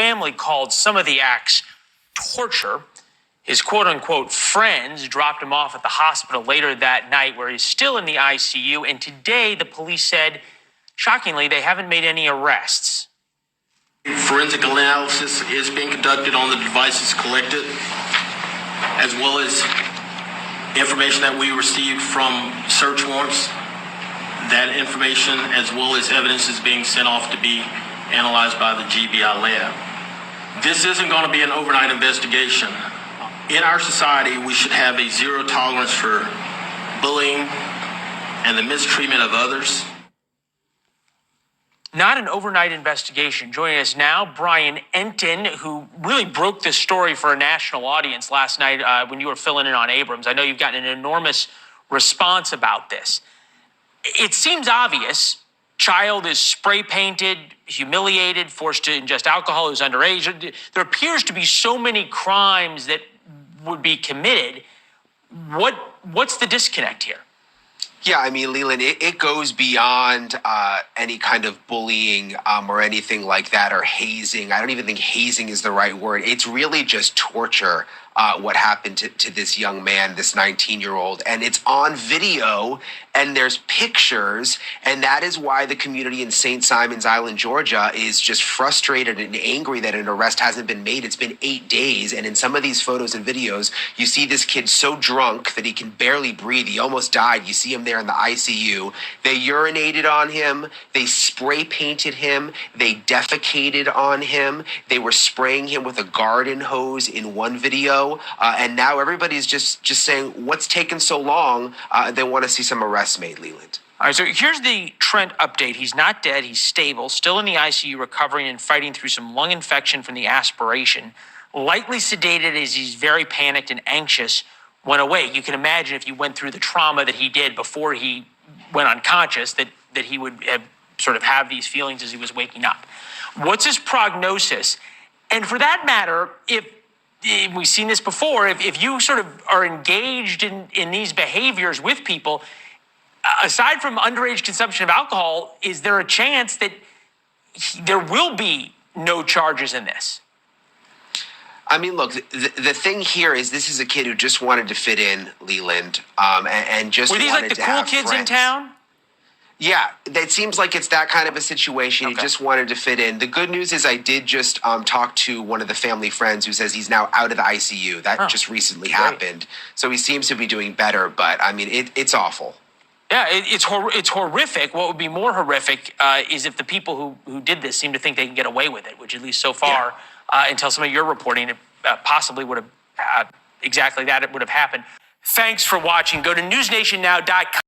family called some of the acts torture. His quote-unquote friends dropped him off at the hospital later that night where he's still in the ICU. And today, the police said, shockingly, they haven't made any arrests. Forensic analysis is being conducted on the devices collected, as well as information that we received from search warrants. That information, as well as evidence, is being sent off to be analyzed by the GBI lab. This isn't going to be an overnight investigation. In our society, we should have a zero tolerance for bullying and the mistreatment of others. Not an overnight investigation. Joining us now, Brian Enton, who really broke this story for a national audience last night when you were filling in on Abrams. I know you've gotten an enormous response about this. It seems obvious. Child is spray painted, humiliated, forced to ingest alcohol, who's underage. There appears to be so many crimes that would be committed. What's the disconnect here? Yeah, I mean, Leland, it goes beyond any kind of bullying or anything like that, or hazing. I don't even think hazing is the right word. It's really just torture, what happened to this young man, this 19-year-old. And it's on video, and there's pictures, and that is why the community in St. Simons Island, Georgia, is just frustrated and angry that an arrest hasn't been made. It's been 8 days, and in some of these photos and videos, you see this kid so drunk that he can barely breathe. He almost died. You see him there in the ICU. They urinated on him. They spray painted him. They defecated on him. They were spraying him with a garden hose in one video. And now everybody's just saying, what's taken so long? They want to see some arrests made, Leland. All right, so here's the Trent update. He's not dead. He's stable, still in the ICU, recovering and fighting through some lung infection from the aspiration. Lightly sedated as he's very panicked and anxious when awake. You can imagine if you went through the trauma that he did before he went unconscious, that he would have these feelings as he was waking up. What's his prognosis? And for that matter, if we've seen this before, if you sort of are engaged in these behaviors with people, aside from underage consumption of alcohol, is there a chance that there will be no charges in this? I mean, look, the thing here is this is a kid who just wanted to fit in, Leland, and just wanted to have friends. Were these like the cool kids in town? Yeah, it seems like it's that kind of a situation. Okay. He just wanted to fit in. The good news is I did just talk to one of the family friends who says he's now out of the ICU. That just recently happened. So he seems to be doing better, but I mean, it's awful. Yeah, it's horrific. What would be more horrific is if the people who did this seem to think they can get away with it, which at least so far, until some of your reporting, it possibly would have exactly that. It would have happened. Thanks for watching. Go to newsnationnow.com.